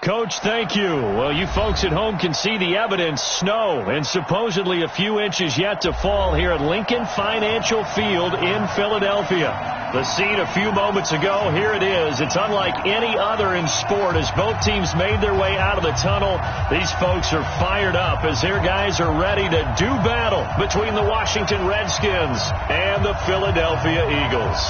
Coach, thank you. Well, you folks at home can see the evidence. Snow and supposedly a few inches yet to fall here at Lincoln Financial Field in Philadelphia. The scene a few moments ago, here it is. It's unlike any other in sport as both teams made their way out of the tunnel. These folks are fired up as their guys are ready to do battle between the Washington Redskins and the Philadelphia Eagles.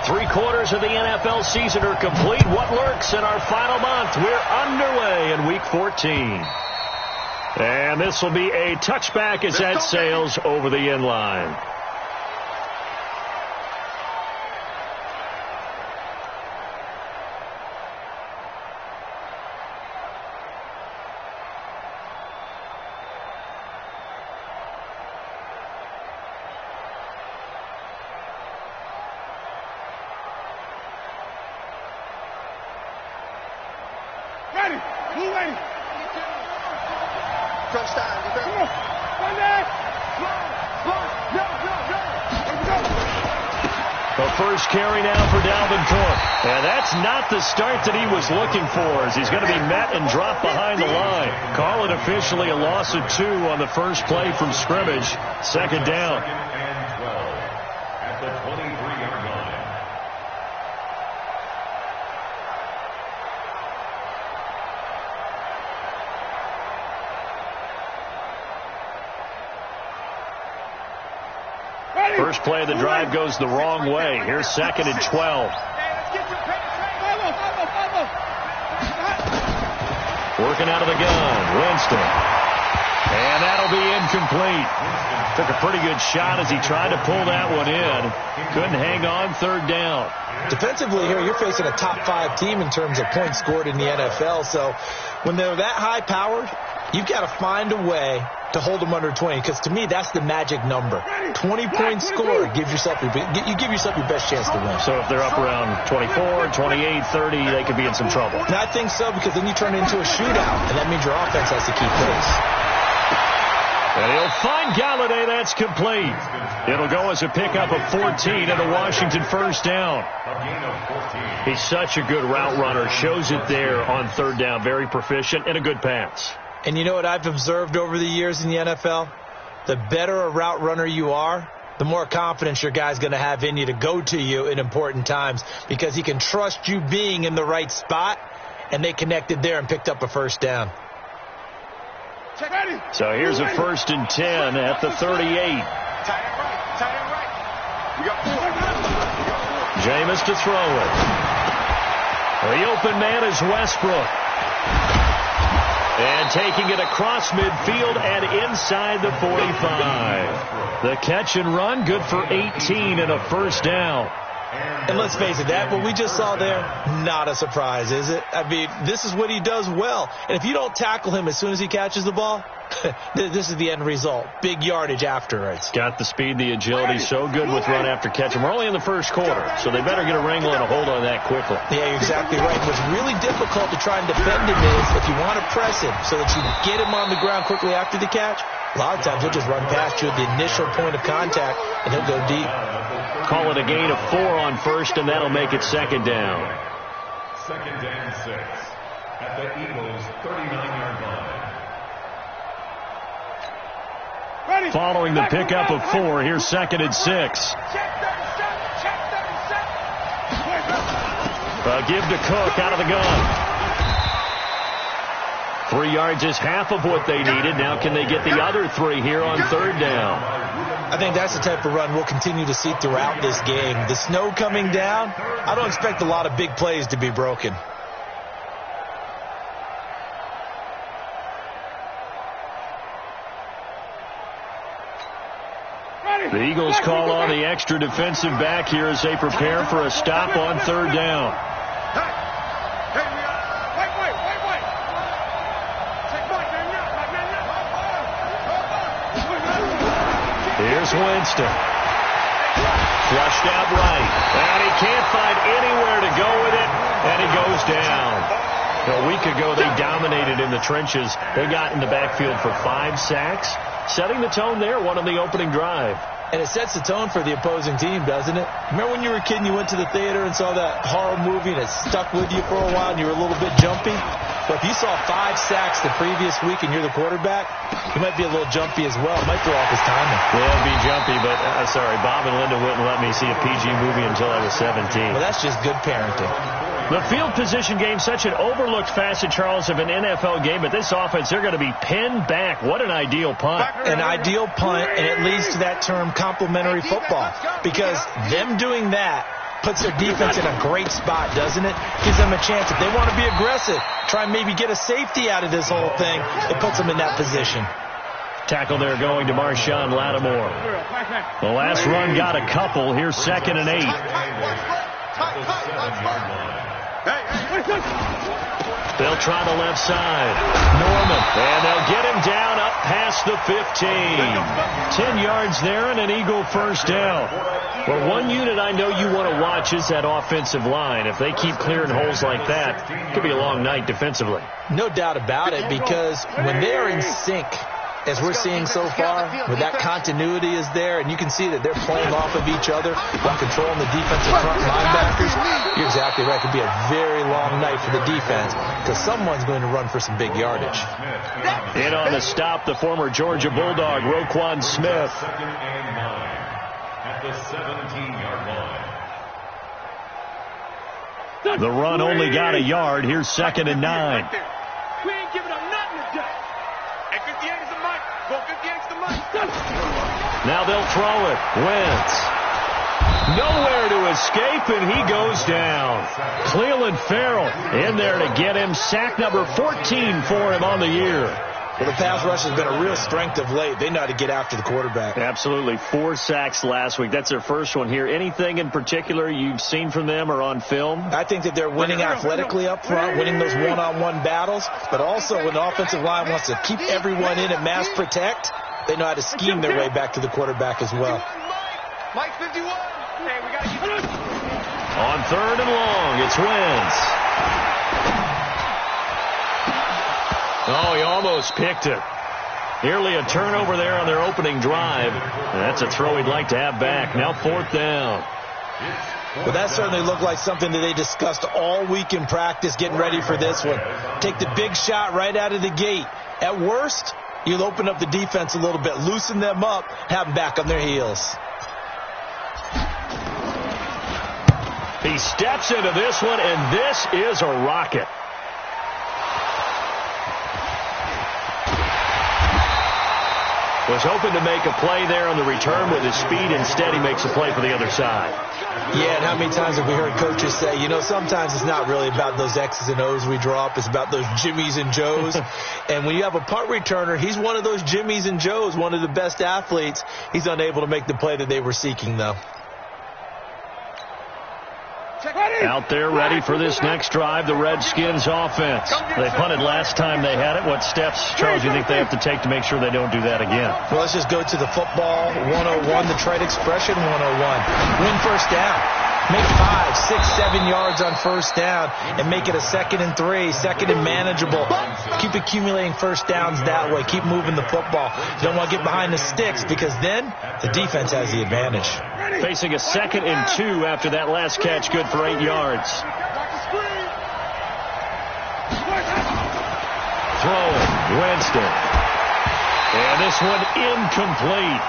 Three-quarters of the NFL season are complete. What lurks in our final month? We're underway in Week 14. And this will be a touchback as that sails over the end line. The first carry now for Dalvin Cook. And that's not the start that he was looking for, as he's going to be met and dropped behind the line. Call it officially a loss of 2 on the first play from scrimmage. Second down. At the 23-yard line. First play of the drive goes the wrong way. Here's second and 12. Working out of the gun, Winston. And that'll be incomplete. Took a pretty good shot as he tried to pull that one in. Couldn't hang on, third down. Defensively here, you're facing a top 5 team in terms of points scored in the NFL. So when they're that high-powered, you've got to find a way to hold them under 20, because to me that's the magic number. 20 points scored, you give yourself your best chance to win. So if they're up around 24, 28, 30, they could be in some trouble. And I think so, because then you turn it into a shootout, and that means your offense has to keep pace. And he'll find Galladay. That's complete. It'll go as a pickup of 14 and a Washington first down. He's such a good route runner. Shows it there on third down. Very proficient and a good pass. And you know what I've observed over the years in the NFL? The better a route runner you are, the more confidence your guy's going to have in you to go to you in important times, because he can trust you being in the right spot, and they connected there and picked up a first down. So here's a first and 10 at the 38. Jameis to throw it. The open man is Westbrook. And taking it across midfield and inside the 45. The catch and run, good for 18 and a first down. And let's face it, that what we just saw there, not a surprise, is it? I mean, this is what he does well. And if you don't tackle him as soon as he catches the ball, this is the end result. Big yardage afterwards. Got the speed, the agility, so good with run after catch. And we're only in the first quarter, so they better get a wrangle and a hold on that quickly. Yeah, you're exactly right. What's really difficult to try and defend him is if you want to press him so that you get him on the ground quickly after the catch, a lot of times he'll just run past you at the initial point of contact, and he'll go deep. Call it a gain of 4 on first, and that'll make it second down. Second and 6 at the Eagles' 39-yard line. Following the pickup of 4, here's second and 6. Give to Cook out of the gun. 3 yards is half of what they needed. Now can they get the other 3 here on third down? I think that's the type of run we'll continue to see throughout this game. The snow coming down, I don't expect a lot of big plays to be broken. The Eagles call on the extra defensive back here as they prepare for a stop on third down. Here's Winston. Flushed out right. And he can't find anywhere to go with it. And he goes down. A week ago, they dominated in the trenches. They got in the backfield for 5 sacks, setting the tone there, one on the opening drive. And it sets the tone for the opposing team, doesn't it? Remember when you were a kid and you went to the theater and saw that horror movie and it stuck with you for a while and you were a little bit jumpy? Well, if you saw 5 sacks the previous week and you're the quarterback, you might be a little jumpy as well. It might throw off his timing. Yeah, it'd be jumpy, but sorry, Bob and Linda wouldn't let me see a PG movie until I was 17. Well, that's just good parenting. The field position game, such an overlooked facet, Charles, of an NFL game, but this offense, they're going to be pinned back. What an ideal punt. An ideal punt, and it leads to that term complementary football, because them doing that puts their defense in a great spot, doesn't it? Gives them a chance. If they want to be aggressive, try and maybe get a safety out of this whole thing, it puts them in that position. Tackle there going to Marshawn Lattimore. The last run got a couple. Here's 2nd and 8. They'll try the left side. Norman. And they'll get him down up past the 15. 10 yards there and an Eagle first down. Well, one unit I know you want to watch is that offensive line. If they keep clearing holes like that, it could be a long night defensively. No doubt about it, because when they're in sync, as we're seeing so far, where that continuity is there, and you can see that they're playing off of each other while controlling the defensive front linebackers, you're exactly right. It could be a very long night for the defense because someone's going to run for some big yardage. In on the stop, the former Georgia Bulldog, Roquan Smith. 2nd and 9 at the 17-yard line. The run only got a yard. Here's 2nd and 9. We ain't giving up nothing today. And 58 is the mic. Go 58 is the mic. Now they'll throw it. Wentz. Nowhere to escape, and he goes down. Cleveland Farrell in there to get him. Sack number 14 for him on the year. Well, the pass rush has been a real strength of late. They know how to get after the quarterback. Absolutely. 4 sacks last week. That's their first one here. Anything in particular you've seen from them or on film? I think that they're winning athletically up front, winning those one-on-one battles, but also when the offensive line wants to keep everyone in and mass protect, they know how to scheme their way back to the quarterback as well. Mike 51. Hey, we got to keep it. On 3rd and long, it's Wentz. Oh, he almost picked it. Nearly a turnover there on their opening drive. And that's a throw he'd like to have back. Now 4th down. Well, that certainly looked like something that they discussed all week in practice, getting ready for this one. Take the big shot right out of the gate. At worst, you'll open up the defense a little bit, loosen them up, have them back on their heels. He steps into this one, and this is a rocket. Was hoping to make a play there on the return with his speed. Instead, he makes a play for the other side. Yeah, and how many times have we heard coaches say, you know, sometimes it's not really about those X's and O's we draw up. It's about those Jimmies and Joes. And when you have a punt returner, he's one of those Jimmies and Joes, one of the best athletes. He's unable to make the play that they were seeking, though. Out there ready for this next drive, the Redskins offense. They punted last time they had it. What steps, Charles, do you think they have to take to make sure they don't do that again? Well, let's just go to the football 101, the trade expression 101. Win first down. Make 5, 6, 7 yards on first down and make it a 2nd and 3, 2nd and manageable. Keep accumulating first downs that way. Keep moving the football. You don't want to get behind the sticks because then the defense has the advantage. Facing a 2nd and 2 after that last catch, good for 8 yards. Throwing, Winston. And this one incomplete.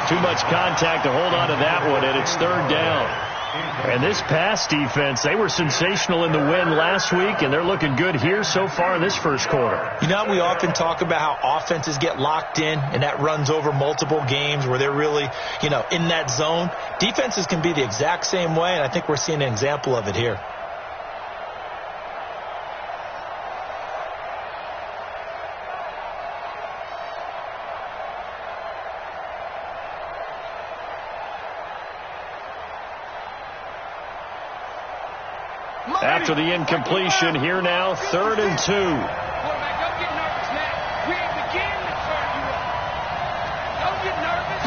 Too much contact to hold on to that one, and it's 3rd down. And this pass defense, they were sensational in the win last week, and they're looking good here so far in this first quarter. You know, we often talk about how offenses get locked in, and that runs over multiple games where they're really, you know, in that zone. Defenses can be the exact same way, and I think we're seeing an example of it here. After the incompletion, here now, 3rd and 2. Quarterback, don't get nervous, man. We ain't beginning to turn you up. Don't get nervous.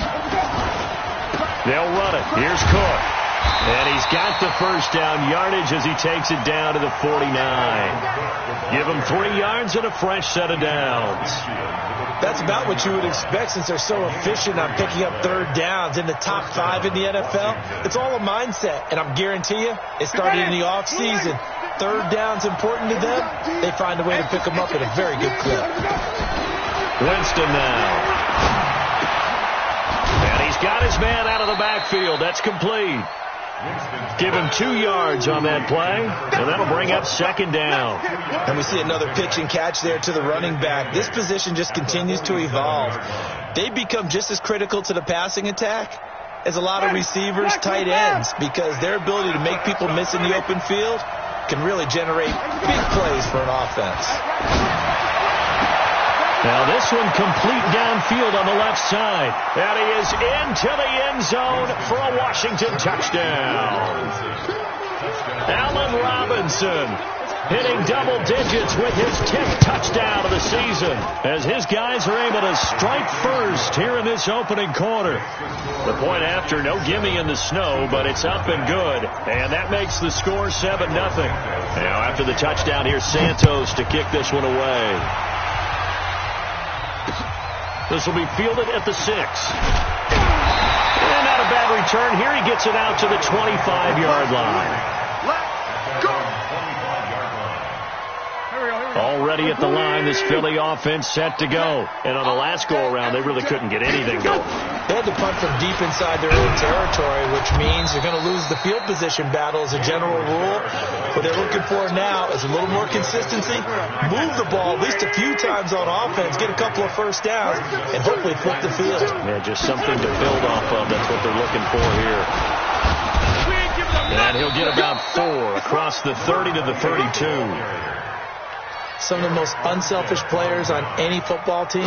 They'll run it. Here's Cook. And he's got the first down yardage as he takes it down to the 49. Give him 3 yards and a fresh set of downs. That's about what you would expect since they're so efficient on picking up third downs in the top 5 in the NFL. It's all a mindset, and I'm guarantee you it started in the offseason. Third down's important to them. They find a way to pick them up at a very good clip. Winston now. And he's got his man out of the backfield. That's complete. Give him 2 yards on that play, and that'll bring up second down. And we see another pitch and catch there to the running back. This position just continues to evolve. They become just as critical to the passing attack as a lot of receivers, tight ends, because their ability to make people miss in the open field can really generate big plays for an offense. Now this one complete downfield on the left side. And he is into the end zone for a Washington touchdown. Allen Robinson hitting double digits with his 10th touchdown of the season as his guys are able to strike first here in this opening quarter. The point after, no gimme in the snow, but it's up and good. And that makes the score 7-0. Now after the touchdown, here's Santos to kick this one away. This will be fielded at the 6. And not a bad return. Here he gets it out to the 25-yard line. Already at the line, this Philly offense set to go. And on the last go-around, they really couldn't get anything going. They had to punt from deep inside their own territory, which means they're going to lose the field position battle as a general rule. What they're looking for now is a little more consistency. Move the ball at least a few times on offense, get a couple of first downs, and hopefully flip the field. Yeah, just something to build off of. That's what they're looking for here. And he'll get about 4 across the 30 to the 32. Some of the most unselfish players on any football team,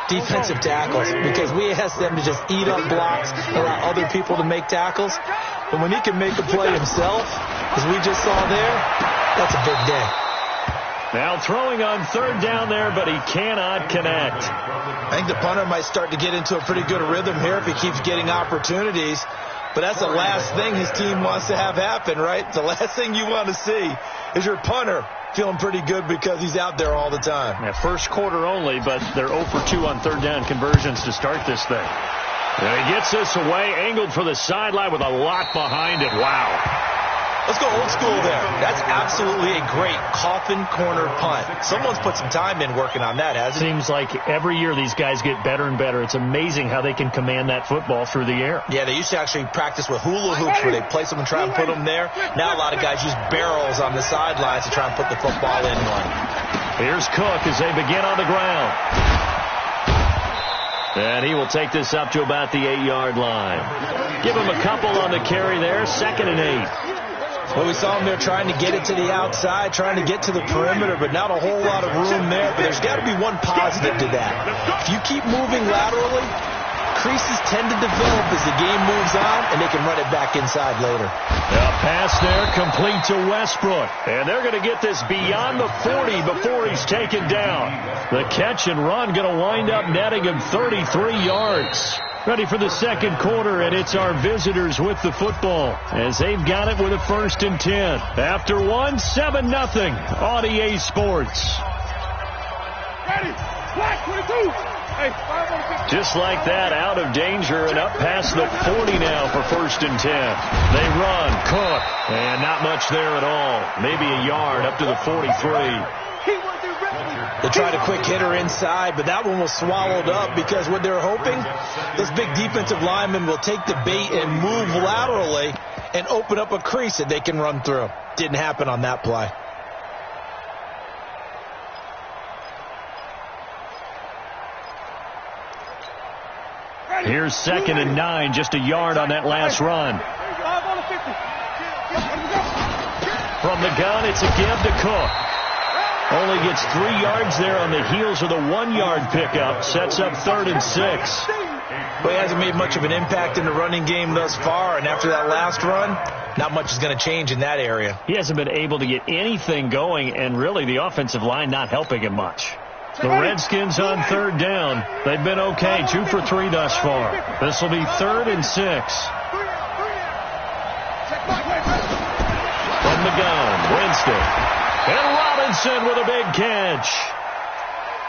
defensive tackles, because we ask them to just eat up blocks, allow other people to make tackles. But when he can make a play himself, as we just saw there, that's a big day. Now throwing on third down there, but he cannot connect. I think the punter might start to get into a pretty good rhythm here if he keeps getting opportunities. But that's the last thing his team wants to have happen, right? The last thing you want to see is your punter feeling pretty good because he's out there all the time. Yeah, first quarter only, but they're 0 for 2 on third down conversions to start this thing. And he gets this away, angled for the sideline with a lot behind it. Wow. Let's go old school there. That's absolutely a great coffin corner punt. Someone's put some time in working on that, hasn't it? Seems like every year these guys get better and better. It's amazing how they can command that football through the air. Yeah, they used to actually practice with hula hoops where they place them and try and put them there. Now a lot of guys use barrels on the sidelines to try and put the football in one. Here's Cook as they begin on the ground. And he will take this up to about the 8-yard line. Give him a couple on the carry there. 2nd and 8. Well, we saw him there trying to get it to the outside, trying to get to the perimeter, but not a whole lot of room there. But there's got to be one positive to that. If you keep moving laterally, creases tend to develop as the game moves on, and they can run it back inside later. A pass there complete to Westbrook. And they're going to get this beyond the 40 before he's taken down. The catch and run going to wind up netting him 33 yards. Ready for the second quarter, and it's our visitors with the football as they've got it with a 1st and 10. After 1, 7-0 on EA Sports. Ready. Black 22. Hey, 5 on 50. Just like that, out of danger and up past the 40 now for 1st and 10. They run, Cook, and not much there at all. Maybe a yard up to the 43. They tried a quick hitter inside, but that one was swallowed up because what they're hoping, those big defensive linemen will take the bait and move laterally and open up a crease that they can run through. Didn't happen on that play. Here's 2nd and 9, just a yard on that last run. From the gun, it's a give to Cook. Only gets 3 yards there on the heels of the 1-yard pickup. Sets up 3rd and 6. Well, he hasn't made much of an impact in the running game thus far, and after that last run, not much is going to change in that area. He hasn't been able to get anything going, and really the offensive line not helping him much. The Redskins on third down. They've been okay, 2 for 3 thus far. This will be 3rd and 6. From the gun, Winston. And Robinson with a big catch.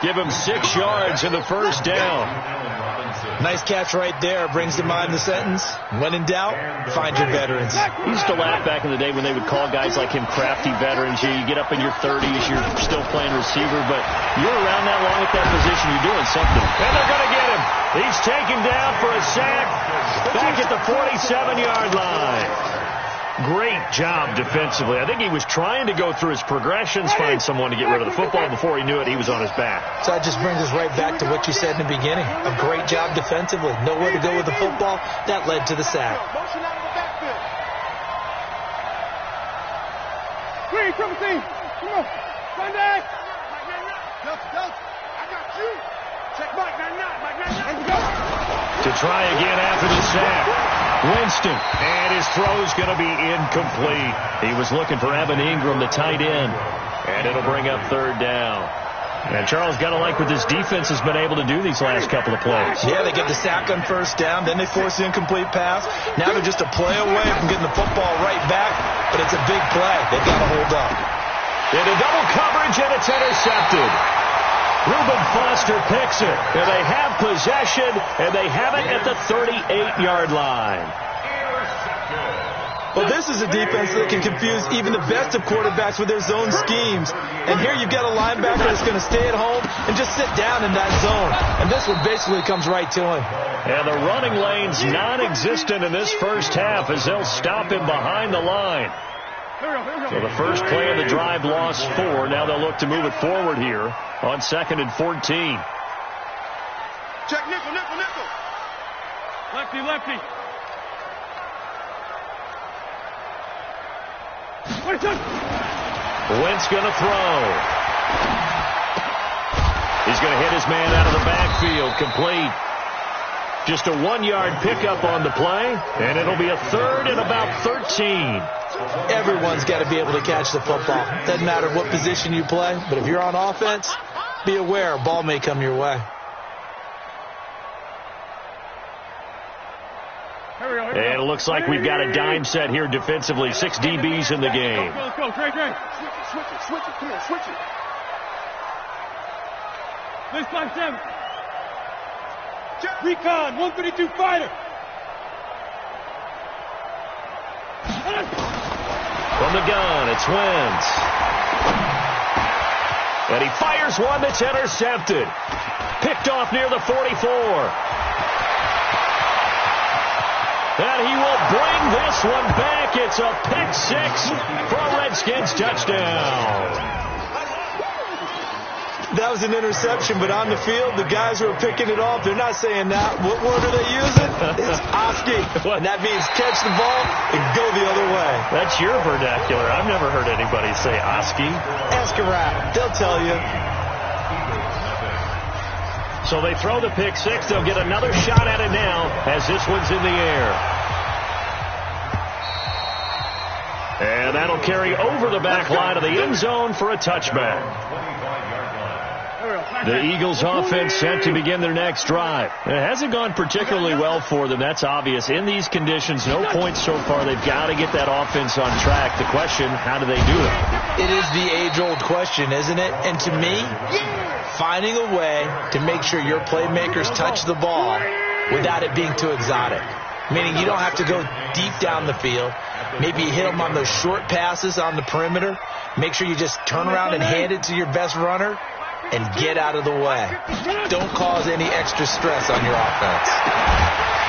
Give him 6 yards in the first down. Nice catch right there. Brings to mind the sentence, when in doubt, find your veterans. I used to laugh back in the day when they would call guys like him crafty veterans. You get up in your 30s, you're still playing receiver, but you're around that long at that position, you're doing something. And they're going to get him. He's taken down for a sack back at the 47-yard line. Great job defensively. I think he was trying to go through his progressions, find someone to get rid of the football. Before he knew it, he was on his back. So that just brings us right back to what you said in the beginning. A great job defensively. Nowhere to go with the football. That led to the sack. Motion out of the backfield. Green, come on. Sunday. I got you. Check Mike 99. Let's go. To try again after the sack. Winston, and his throw's going to be incomplete. He was looking for Evan Ingram, the tight end, and it'll bring up 3rd down. And Charles got to like what this defense has been able to do these last couple of plays. Yeah, they get the sack on 1st down, then they force the incomplete pass. Now they're just a play away from getting the football right back, but it's a big play. They've got to hold up. Into double coverage, and it's intercepted. Reuben Foster picks it, and they have possession, and they have it at the 38-yard line. Well, this is a defense that can confuse even the best of quarterbacks with their zone schemes. And here you've got a linebacker that's going to stay at home and just sit down in that zone. And this one basically comes right to him. And the running lane's non-existent in this first half as they'll stop him behind the line. So the first play of the drive lost 4. Now they'll look to move it forward here on 2nd and 14. Check nickel. Lefty. Wentz going to throw. He's going to hit his man out of the backfield. Complete. Just a 1-yard pickup on the play, and it'll be a 3rd and about 13. Everyone's got to be able to catch the football. Doesn't matter what position you play, but if you're on offense, be aware a ball may come your way. And it looks like we've got a dime set here defensively. 6 DBs in the game. Let's go. Trey. Switch it. Come on, switch it. Let's 5-7. Recon, 132 fighter. From the gun, it's Wentz. And he fires one that's intercepted. Picked off near the 44. And he will bring this one back. It's a pick 6 for a Redskins touchdown. That was an interception, but on the field, the guys who are picking it off, they're not saying that. What word are they using? It's Oski. And that means catch the ball and go the other way. That's your vernacular. I've never heard anybody say Oski. Ask a rat. They'll tell you. So they throw the pick 6. They'll get another shot at it now as this one's in the air. And that'll carry over the back line of the end zone for a touchback. The Eagles offense set to begin their next drive. It hasn't gone particularly well for them. That's obvious. In these conditions, no points so far. They've got to get that offense on track. The question, how do they do it? It is the age-old question, isn't it? And to me, finding a way to make sure your playmakers touch the ball without it being too exotic. Meaning you don't have to go deep down the field. Maybe you hit them on those short passes on the perimeter. Make sure you just turn around and hand it to your best runner and get out of the way. Don't cause any extra stress on your offense.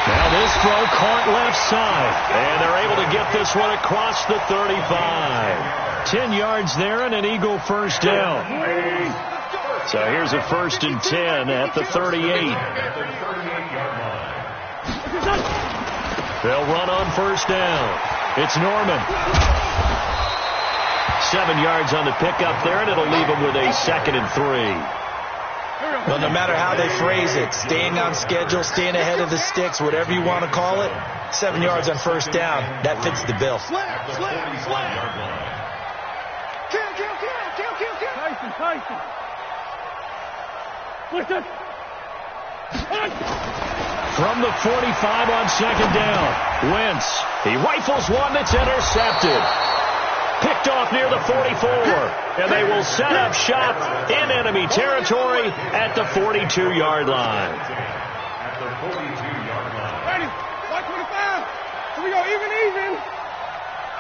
Now this throw caught left side, and they're able to get this one across the 35. 10 yards there and an Eagle first down. So here's a 1st and 10 at the 38. They'll run on 1st down. It's Norman. 7 yards on the pickup there, and it'll leave them with a 2nd and 3. Well, no matter how they phrase it, staying on schedule, staying ahead of the sticks, whatever you want to call it, 7 yards on 1st down, that fits the bill. Kill. Tyson. From the 45 on second down, Wentz. He rifles one that's intercepted. Picked off near the 44, and they will set up shop in enemy territory at the 42-yard line. At the 42-yard line. Ready? 125. Here we go. Even.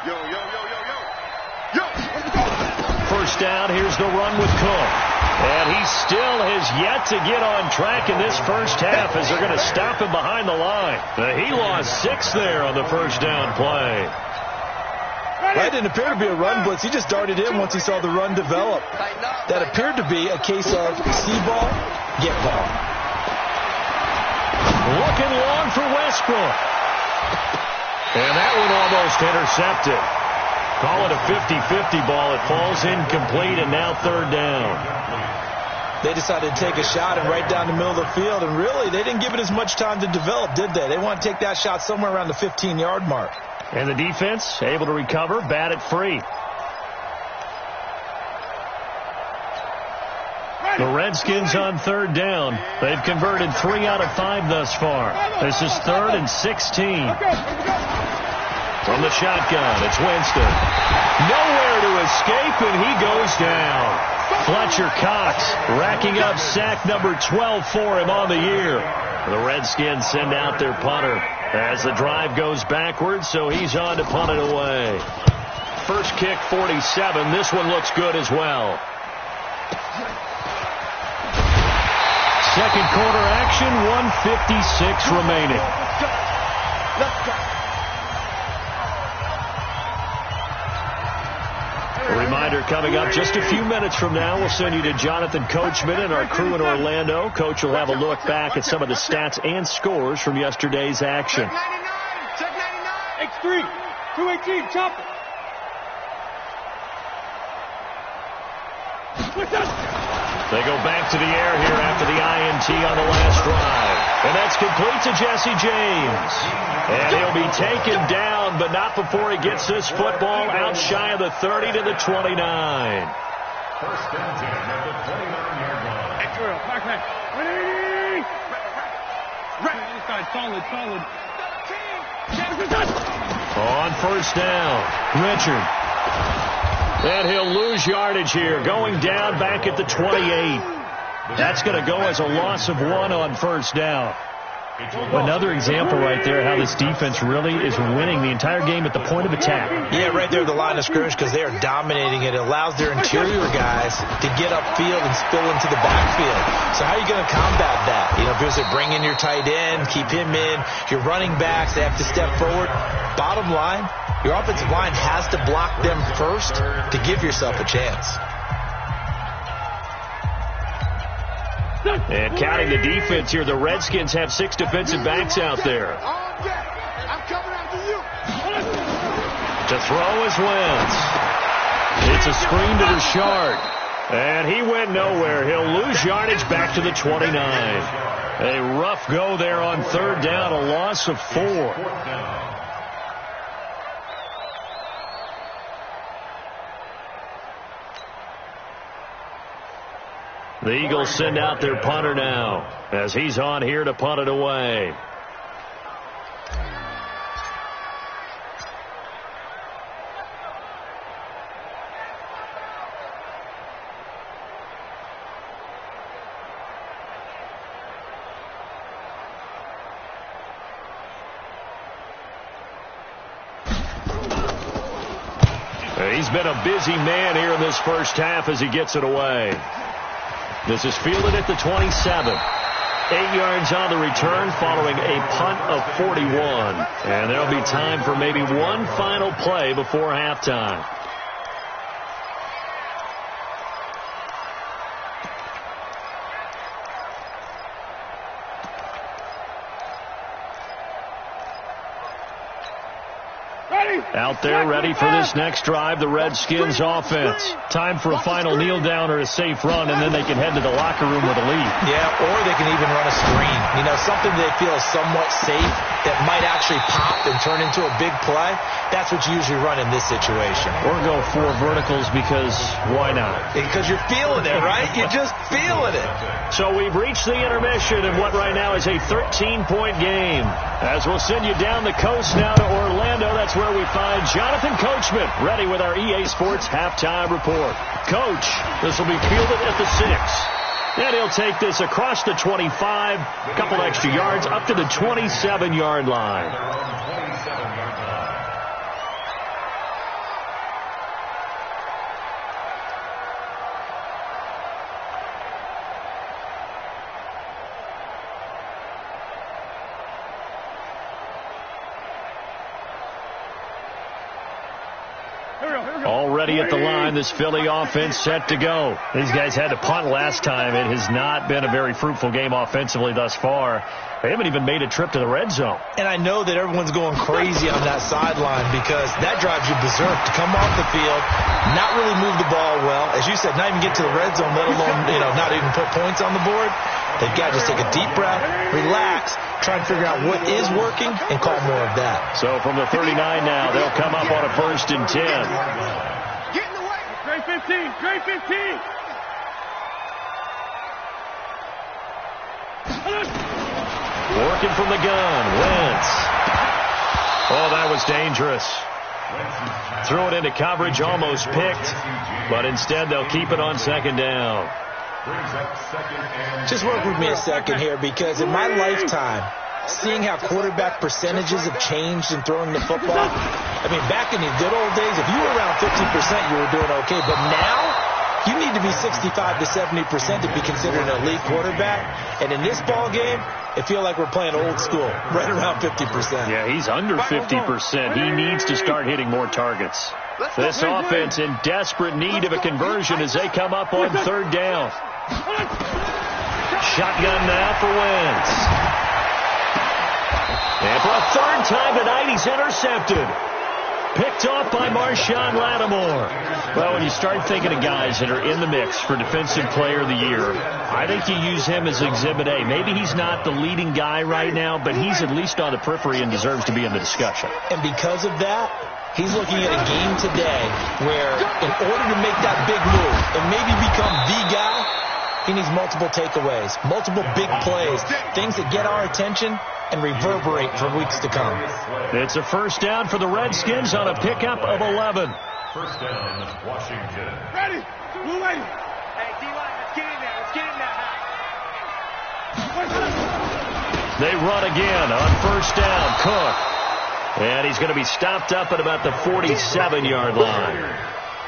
Yo. First down, here's the run with Cook. And he still has yet to get on track in this first half as they're going to stop him behind the line. He lost 6 there on the first down play. That didn't appear to be a run blitz. He just darted in once he saw the run develop. That appeared to be a case of see ball, get ball. Looking long for Westbrook. And that one almost intercepted. Call it a 50-50 ball. It falls incomplete, and now third down. They decided to take a shot and right down the middle of the field, and really, they didn't give it as much time to develop, did they? They want to take that shot somewhere around the 15-yard mark. And the defense able to recover, bat it free. The Redskins on third down. They've converted 3 out of 5 thus far. This is 3rd and 16. From the shotgun, it's Winston. Nowhere to escape, and he goes down. Fletcher Cox racking up sack number 12 for him on the year. The Redskins send out their punter as the drive goes backwards, so he's on to punt it away. First kick, 47. This one looks good as well. Second quarter action, 1:56 remaining. A reminder coming up just a few minutes from now, we'll send you to Jonathan Coachman and our crew in Orlando. Coach will have a look back at some of the stats and scores from yesterday's action. Check 99. X3. 218. Chop it. They go back to the air here after the INT on the last drive. And that's complete to Jesse James. And he'll be taken down, but not before he gets this football out shy of the 30 to the 29. First and 10 at the 29-yard line. Back. Ready. Inside. Solid. On first down, Richard. And he'll lose yardage here, going down back at the 28. That's going to go as a loss of 1 on first down. Another example right there how this defense really is winning the entire game at the point of attack. Yeah, right there at the line of scrimmage because they are dominating it. It allows their interior guys to get upfield and spill into the backfield. So how are you going to combat that? You know, because they bring in your tight end, keep him in. Your running backs, they have to step forward. Bottom line, your offensive line has to block them first to give yourself a chance. And counting the defense here, the Redskins have 6 defensive backs out there. I'm coming after you. To throw is Wentz. It's a screen to Richard. And he went nowhere. He'll lose yardage back to the 29. A rough go there on third down, a loss of 4. The Eagles send out their punter now as he's on here to punt it away. He's been a busy man here in this first half as he gets it away. This is fielded at the 27. 8 yards on the return following a punt of 41. And there'll be time for maybe one final play before halftime. Out there ready for this next drive, the Redskins offense. Time for a final kneel down or a safe run, and then they can head to the locker room with a lead. Yeah, or they can even run a screen. You know, something they feel is somewhat safe that might actually pop and turn into a big play. That's what you usually run in this situation. Or go 4 verticals because why not? Because you're feeling it, right? You're just feeling it. So we've reached the intermission in what right now is a 13-point game. As we'll send you down the coast now to Orlando, that's where we find Jonathan Coachman ready with our EA Sports halftime report. Coach, this will be fielded at the 6. And he'll take this across the 25, a couple extra yards, up to the 27-yard line. Already at the line, this Philly offense set to go. These guys had to punt last time. It has not been a very fruitful game offensively thus far. They haven't even made a trip to the red zone. And I know that everyone's going crazy on that sideline because that drives you berserk to come off the field, not really move the ball well. As you said, not even get to the red zone, let alone, not even put points on the board. They've got to just take a deep breath, relax, try and figure out what is working, and call more of that. So from the 39 now, they'll come up on a 1st and 10. Get in the way. Great 15. Great 15. Working from the gun. Wentz. Oh, that was dangerous. Threw it into coverage, almost picked. But instead, they'll keep it on 2nd down. Just work with me a second here, because in my lifetime, seeing how quarterback percentages have changed in throwing the football, I mean, back in the good old days, if you were around 50%, you were doing okay. But now, you need to be 65 to 70% to be considered an elite quarterback. And in this ball game, it feels like we're playing old school, right around 50%. Yeah, he's under 50%. He needs to start hitting more targets. This offense in desperate need of a conversion as they come up on 3rd down. Shotgun now for Wentz. And for a 3rd time tonight, he's intercepted. Picked off by Marshawn Lattimore. Well, when you start thinking of guys that are in the mix for Defensive Player of the Year, I think you use him as Exhibit A. Maybe he's not the leading guy right now, but he's at least on the periphery and deserves to be in the discussion. And because of that, he's looking at a game today where in order to make that big move and maybe become the guy, he needs multiple takeaways, multiple big plays, things that get our attention and reverberate for weeks to come. It's a 1st down for the Redskins on a pickup of 11. 1st down, Washington. Ready. Blue lady. Hey, D-line, let's get in there. Let's get in there. They run again on 1st down. Cook. And he's going to be stopped up at about the 47-yard line.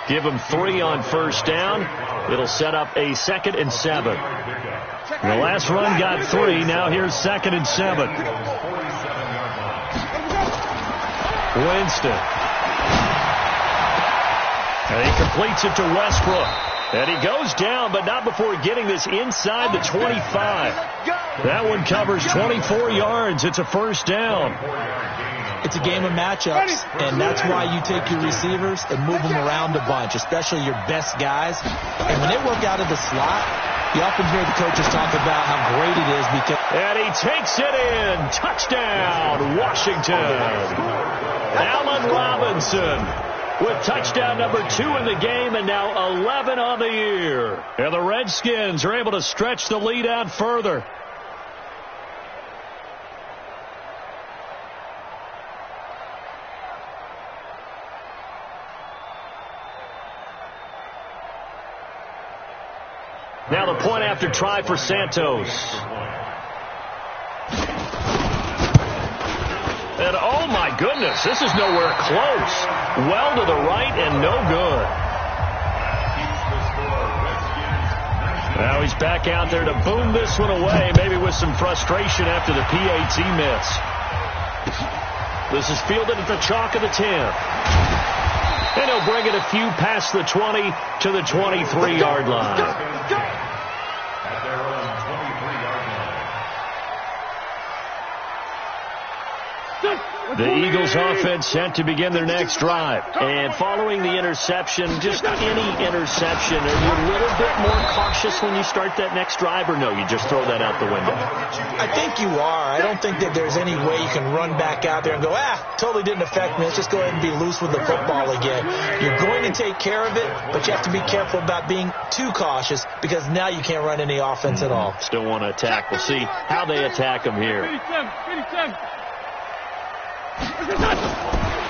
Give him 3 on 1st down. It'll set up a 2nd and 7. The last run got 3. Now here's 2nd and 7. Winston. And he completes it to Westbrook. And he goes down, but not before getting this inside the 25. That one covers 24 yards. It's a 1st down. It's a game of matchups, and that's why you take your receivers and move them around a bunch, especially your best guys. And when they work out of the slot, you often hear the coaches talk about how great it is because... And he takes it in. Touchdown, Washington. Allen Robinson with touchdown number 2 in the game and now 11 on the year. And the Redskins are able to stretch the lead out further. Now the point after try for Santos. And oh my goodness, this is nowhere close. Well to the right and no good. Now he's back out there to boom this one away, maybe with some frustration after the PAT miss. This is fielded at the chalk of the 10. And he'll bring it a few past the 20 to the 23-yard line. At their own 23-yard The Eagles offense set to begin their next drive. And following the interception, just any interception, are you a little bit more cautious when you start that next drive, or no, you just throw that out the window? I think you are. I don't think that there's any way you can run back out there and go, totally didn't affect me. Let's just go ahead and be loose with the football again. You're going to take care of it, but you have to be careful about being too cautious because now you can't run any offense at all. Still want to attack. We'll see how they attack them here.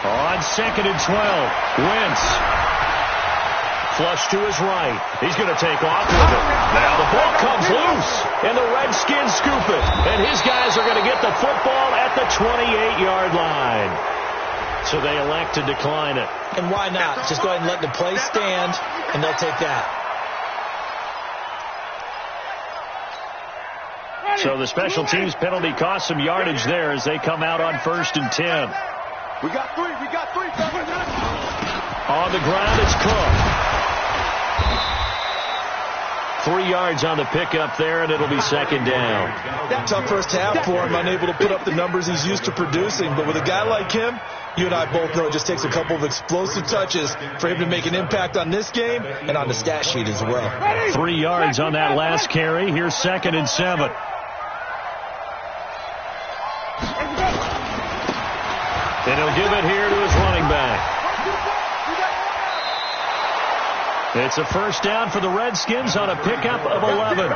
On 2nd and 12, Wentz. Flush to his right. He's going to take off with it. Now the ball comes loose, and the Redskins scoop it. And his guys are going to get the football at the 28-yard line. So they elect to decline it. And why not? Just go ahead and let the play stand, and they'll take that. So the special teams penalty cost some yardage there as they come out on 1st and 10. We got three. On the ground, it's Cook. 3 yards on the pickup there, and it'll be 2nd down. Tough first half for him, unable to put up the numbers he's used to producing. But with a guy like him, you and I both know it just takes a couple of explosive touches for him to make an impact on this game and on the stat sheet as well. 3 yards on that last carry. Here's 2nd and 7. And he'll give it here to his running back. It's a first down for the Redskins on a pickup of 11.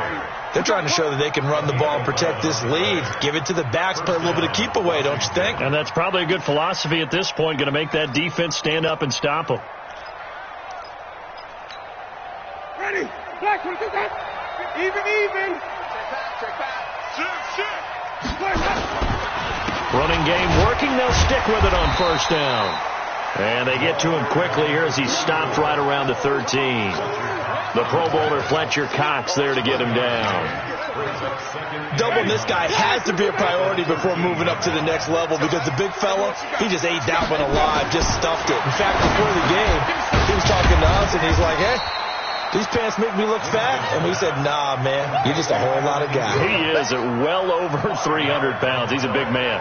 They're trying to show that they can run the ball and protect this lead. Give it to the backs, play a little bit of keep away, don't you think? And that's probably a good philosophy at this point, going to make that defense stand up and stop them. Ready. Black, what is that? Even. Check back. Shit. Running game working. They'll stick with it on 1st down. And they get to him quickly here as he's stopped right around the 13. The Pro Bowler Fletcher Cox there to get him down. Doubling this guy has to be a priority before moving up to the next level because the big fella, he just ate that one alive, just stuffed it. In fact, before the game, he was talking to us and he's like, hey, these pants make me look fat. And we said, nah, man, you're just a whole lot of guy. He is at well over 300 pounds. He's a big man.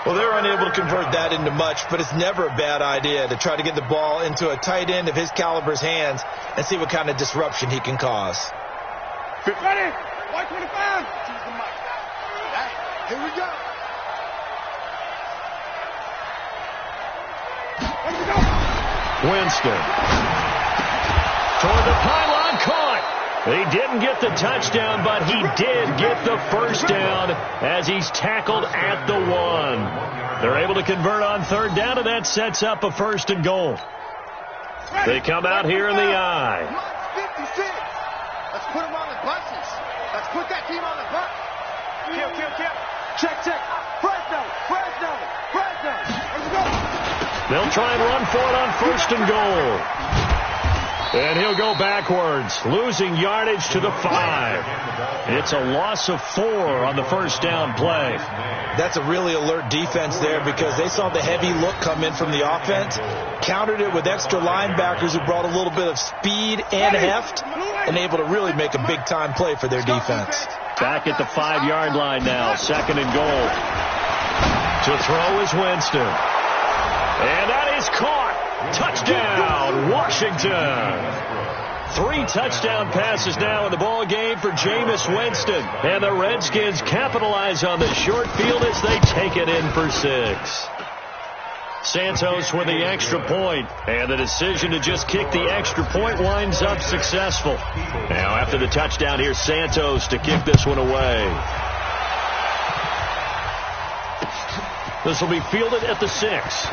Well, they're unable to convert that into much, but it's never a bad idea to try to get the ball into a tight end of his caliber's hands and see what kind of disruption he can cause. Ready? 125. Here we go. Winston. Toward the pylon, caught. He didn't get the touchdown, but he did get the first down as he's tackled at the 1. They're able to convert on 3rd down, and that sets up a 1st and goal. They come out here in the I. 56. Let's put them on the buses. Let's put that team on the bus. Kill. Check. Fresno. Let's go. They'll try and run for it on 1st and goal. And he'll go backwards, losing yardage to the 5. It's a loss of 4 on the 1st down play. That's a really alert defense there because they saw the heavy look come in from the offense, countered it with extra linebackers who brought a little bit of speed and heft, and able to really make a big-time play for their defense. Back at the 5-yard line now, 2nd and goal. To throw is Winston. And that is caught. Touchdown, Washington. 3 touchdown passes now in the ball game for Jameis Winston. And the Redskins capitalize on the short field as they take it in for 6. Santos with the extra point, and the decision to just kick the extra point winds up successful. Now after the touchdown, here's Santos to kick this one away. This will be fielded at the 6.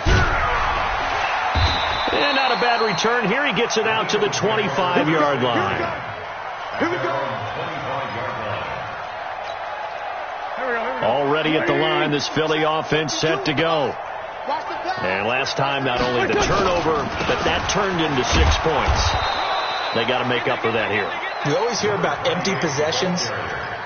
And not a bad return here. He gets it out to the 25-yard line. Here we go. Already at the line, this Philly offense set to go. And last time, not only the turnover, but that turned into 6 points. They got to make up for that here. We always hear about empty possessions.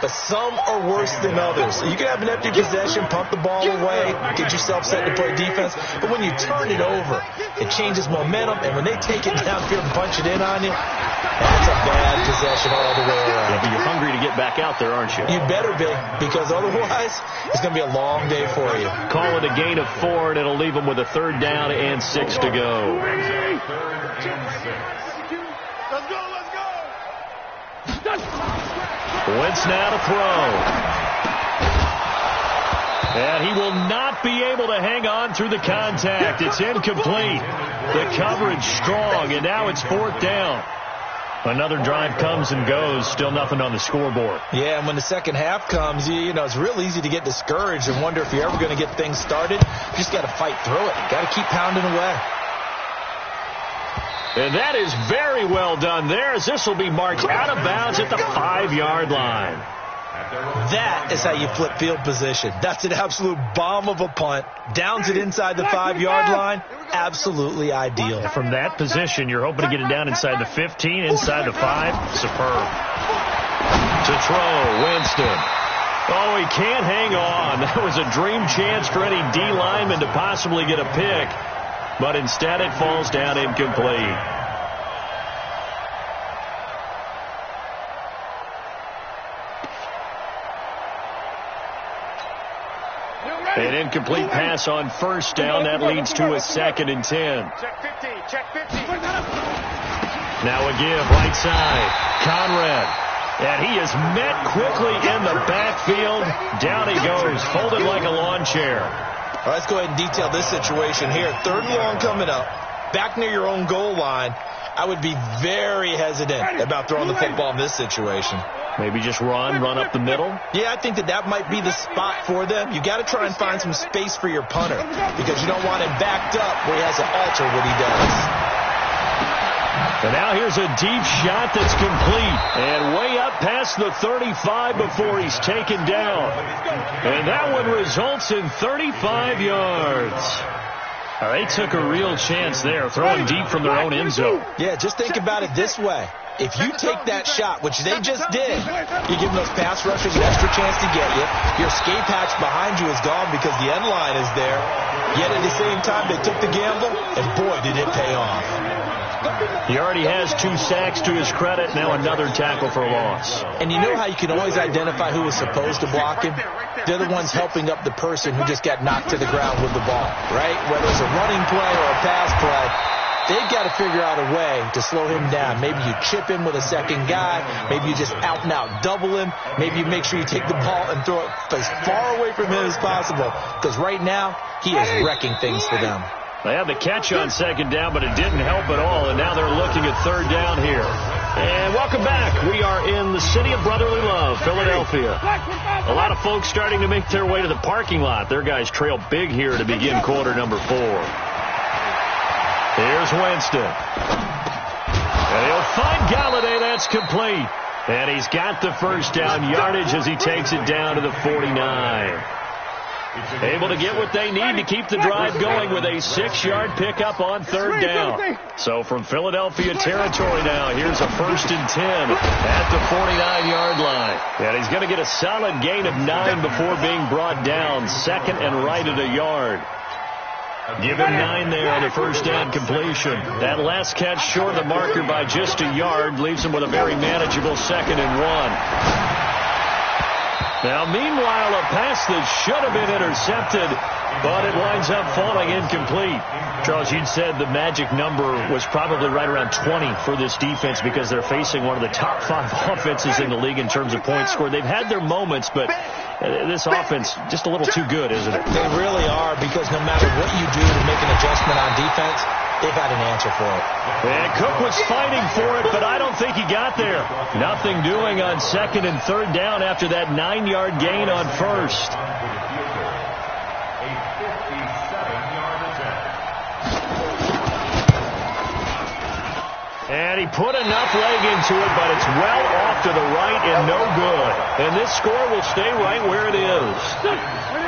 but some are worse than others. You can have an empty possession, punt the ball away, get yourself set to play defense, but when you turn it over, it changes momentum, and when they take it downfield and punch it in on you, that's a bad possession all the way around. Yeah, but you're hungry to get back out there, aren't you? You better be, because otherwise, it's going to be a long day for you. Call it a gain of 4, and it'll leave them with a 3rd down and 6 to go. Wentz now to throw. And he will not be able to hang on through the contact. It's incomplete. The coverage strong, and now it's 4th down. Another drive comes and goes. Still nothing on the scoreboard. Yeah, and when the second half comes, you know, it's real easy to get discouraged and wonder if you're ever going to get things started. You just got to fight through it. Got to keep pounding away. And that is very well done there, as this will be marked out of bounds at the 5-yard line. That is how you flip field position. That's an absolute bomb of a punt. Downs it inside the 5-yard line. Absolutely ideal. From that position, you're hoping to get it down inside the 15, inside the 5. Superb. To throw, Winston. Oh, he can't hang on. That was a dream chance for any D lineman to possibly get a pick. But instead it falls down incomplete. An incomplete pass on 1st down. That leads to a 2nd and 10. Check 50. Check 50. Now a give, right side. Conrad. And he is met quickly in the backfield. Down he goes, folded like a lawn chair. All right, let's go ahead and detail this situation here. 3rd and long coming up. Back near your own goal line. I would be very hesitant about throwing the football in this situation. Maybe just run up the middle? Yeah, I think that might be the spot for them. You got to try and find some space for your punter because you don't want him backed up where he has to alter what he does. And now here's a deep shot that's complete. And way up past the 35 before he's taken down. And that one results in 35 yards. They took a real chance there, throwing deep from their own end zone. Yeah, just think about it this way. If you take that shot, which they just did, you give those pass rushers an extra chance to get you. Your escape hatch behind you is gone because the end line is there. Yet at the same time, they took the gamble, and boy, did it pay off. He already has 2 sacks to his credit. Now another tackle for a loss. And you know how you can always identify who was supposed to block him? They're the ones helping up the person who just got knocked to the ground with the ball, right? Whether it's a running play or a pass play, they've got to figure out a way to slow him down. Maybe you chip him with a second guy. Maybe you just out and out double him. Maybe you make sure you take the ball and throw it as far away from him as possible. Because right now, he is wrecking things for them. They had the catch on 2nd down, but it didn't help at all. And now they're looking at 3rd down here. And welcome back. We are in the city of brotherly love, Philadelphia. A lot of folks starting to make their way to the parking lot. Their guys trail big here to begin quarter number 4. Here's Winston. And he'll find Galladay. That's complete. And he's got the 1st down yardage as he takes it down to the 49. Able to get what they need to keep the drive going with a 6-yard pickup on 3rd down. So from Philadelphia territory now, here's a 1st and 10 at the 49-yard line. And he's going to get a solid gain of 9 before being brought down. 2nd and right at a yard. Give him 9 there on the 1st down completion. That last catch short of the marker by just a yard leaves him with a very manageable 2nd and 1. Now, meanwhile, a pass that should have been intercepted, but it winds up falling incomplete. Charles, you'd said the magic number was probably right around 20 for this defense because they're facing one of the top 5 offenses in the league in terms of points scored. They've had their moments, but this offense just a little too good, isn't it? They really are, because no matter what you do to make an adjustment on defense, they've had an answer for it. And Cook was fighting for it, but I don't think he got there. Nothing doing on 2nd and 3rd down after that 9-yard gain on 1st. And he put enough leg into it, but it's well off to the right and no good. And this score will stay right where it is.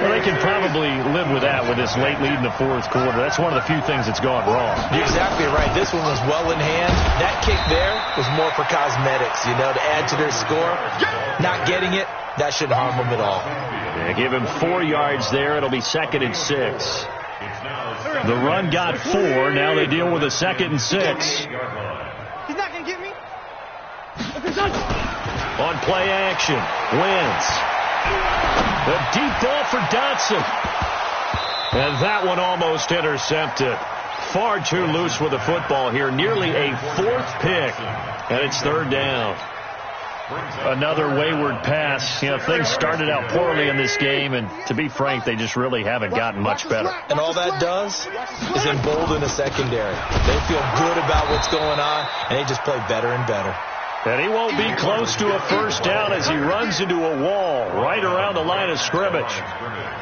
Well, they can probably live with that with this late lead in the fourth quarter. That's one of the few things that's gone wrong. You're exactly right. This one was well in hand. That kick there was more for cosmetics, to add to their score. Not getting it, that shouldn't harm them at all. Yeah, give him 4 yards there. It'll be 2nd and 6. The run got 4. Now they deal with a 2nd and 6. He's not going to get me. On play action, Wentz. The deep ball for Dotson. And that one almost intercepted. Far too loose with the football here. Nearly a 4th pick. And it's 3rd down. Another wayward pass. Things started out poorly in this game, and to be frank, they just really haven't gotten much better. And all that does is embolden the secondary. They feel good about what's going on, and they just play better and better. And he won't be close to a first down as he runs into a wall right around the line of scrimmage.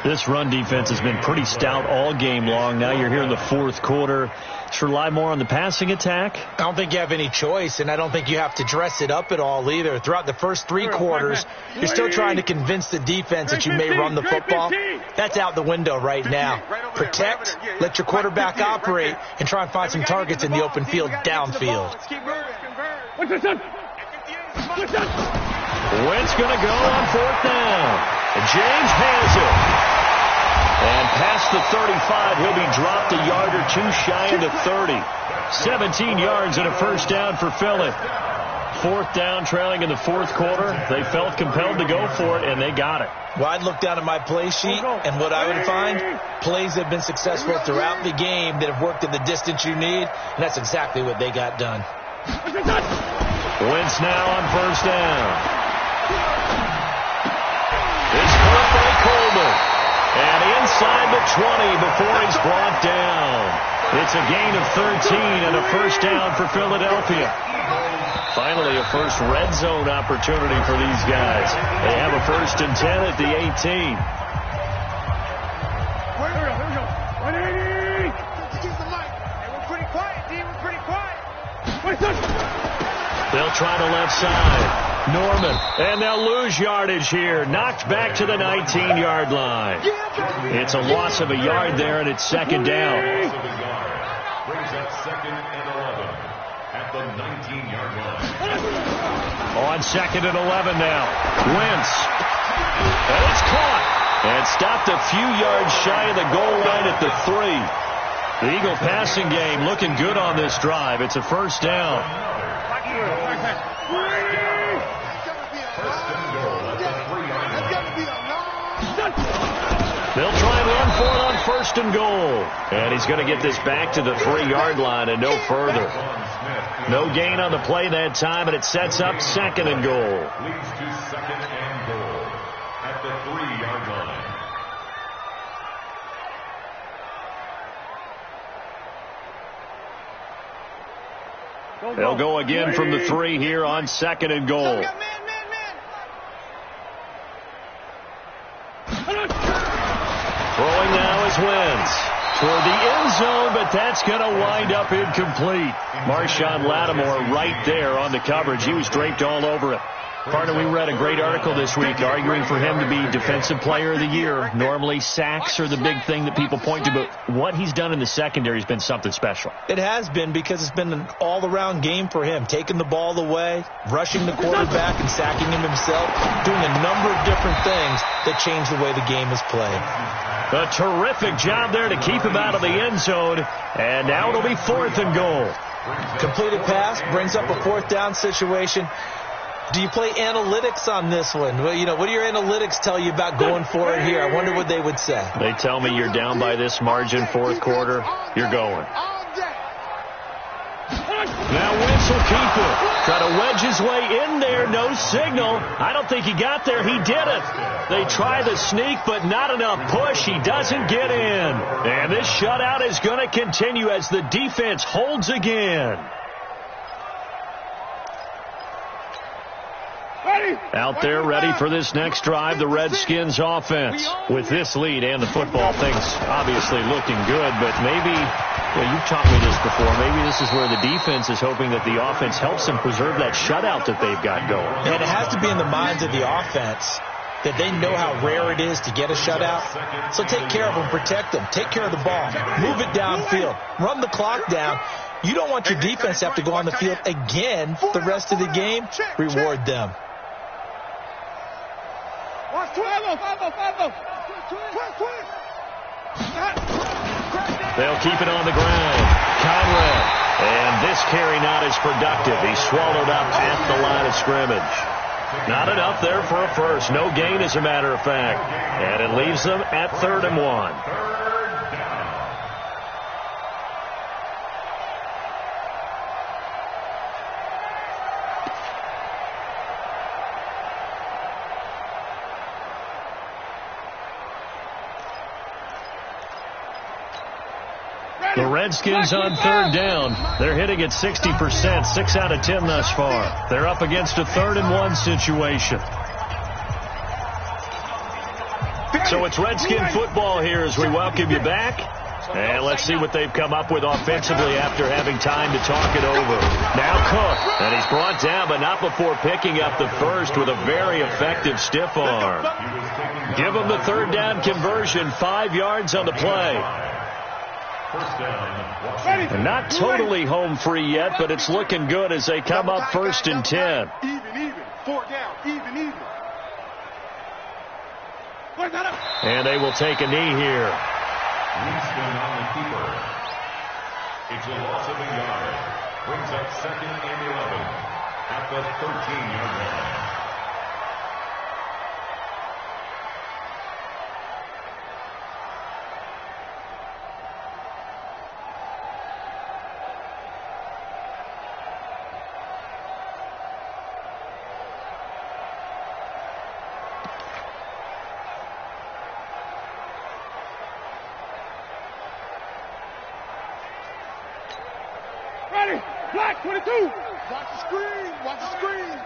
This run defense has been pretty stout all game long. Now you're here in the fourth quarter. Should rely more on the passing attack? I don't think you have any choice, and I don't think you have to dress it up at all either. Throughout the first 3 quarters, you're still trying to convince the defense that you may run the football. That's out the window right now. Protect, let your quarterback operate, and try and find some targets in the open field downfield. Wentz going to go on 4th down. James has it. And past the 35, he'll be dropped a yard or 2 shy of the 30. 17 yards and a first down for Philly. 4th down, trailing in the fourth quarter. They felt compelled to go for it, and they got it. Well, I'd look down at my play sheet, and what I would find, plays that have been successful throughout the game that have worked at the distance you need, and that's exactly what they got done. Wentz now on first down. It's caught by Coleman. And inside the 20 before he's brought down. It's a gain of 13 and a first down for Philadelphia. Finally, a first red zone opportunity for these guys. They have a 1st and 10 at the 18. They'll try the left side. Norman, and they'll lose yardage here. Knocked back to the 19-yard line. It's a loss of a yard there, and it's 2nd down. Brings up 2nd and 11 at the 19-yard line. On 2nd and 11 now. Wentz. And it's caught. And stopped a few yards shy of the goal line at the 3. The Eagle passing game looking good on this drive. It's a first down. They'll try and run for it on 1st and goal. And he's going to get this back to the 3-yard line and no further. No gain on the play that time, and it sets up 2nd and goal. Leads to 2nd and goal at the 3-yard line. They'll go again from the 3 here on 2nd and goal. Throwing now is Wentz. Toward the end zone, but that's going to wind up incomplete. Marshawn Lattimore right there on the coverage. He was draped all over it. Partner, we read a great article this week arguing for him to be Defensive Player of the Year. Normally, sacks are the big thing that people point to, but what he's done in the secondary has been something special. It has been, because it's been an all-around game for him. Taking the ball away, rushing the quarterback, and sacking him himself, doing a number of different things that change the way the game is played. A terrific job there to keep him out of the end zone, and now it'll be 4th and goal. Completed pass, brings up a 4th down situation. Do you play analytics on this one? Well, what do your analytics tell you about going for it here? I wonder what they would say. They tell me you're down by this margin, fourth quarter, you're going. Now Wentz will keep it. Try to wedge his way in there. No signal. I don't think he got there. He did it. They try the sneak, but not enough push. He doesn't get in. And this shutout is going to continue as the defense holds again. Out there ready for this next drive, the Redskins offense. With this lead and the football, things obviously looking good, but maybe, well, you've taught me this before, maybe this is where the defense is hoping that the offense helps them preserve that shutout that they've got going. And it has to be in the minds of the offense that they know how rare it is to get a shutout. So take care of them, protect them, take care of the ball, move it downfield, run the clock down. You don't want your defense to have to go on the field again the rest of the game. Reward them. They'll keep it on the ground. Conrad. And this carry not as productive. He swallowed up at the line of scrimmage. Not enough there for a first. No gain, as a matter of fact. And it leaves them at 3rd and 1. The Redskins on 3rd down. They're hitting at 60%, 6 out of 10 thus far. They're up against a 3rd and 1 situation. So it's Redskin football here as we welcome you back. And let's see what they've come up with offensively after having time to talk it over. Now Cook, and he's brought down, but not before picking up the first with a very effective stiff arm. Give them the 3rd down conversion, 5 yards on the play. And not totally home free yet, but it's looking good as they come up 1st and 10. Even. 4th down, even. And they will take a knee here. Winston on the keeper. It's a loss of a yard. Brings up 2nd and 11 at the 13-yard line. Black 22. Watch the screen. Watch the screen.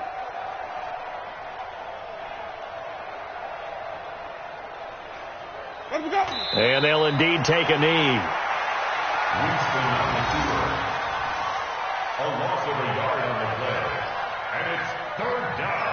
Let him go. And they'll indeed take a knee. Winston on the keeper. A loss of a yard on the play. And it's 3rd down.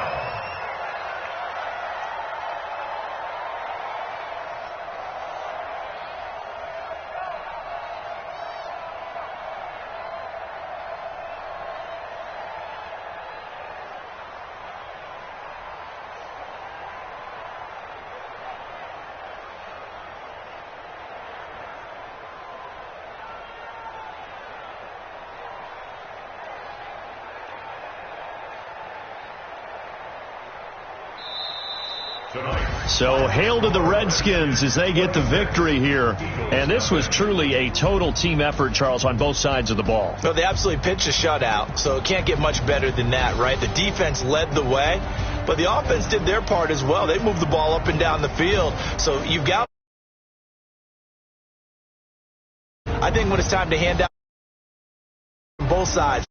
So hail to the Redskins as they get the victory here. And this was truly a total team effort, Charles, on both sides of the ball. Well, they absolutely pitched a shutout, so it can't get much better than that, right? The defense led the way, but the offense did their part as well. They moved the ball up and down the field. So you've got, I think when it's time to hand out both sides.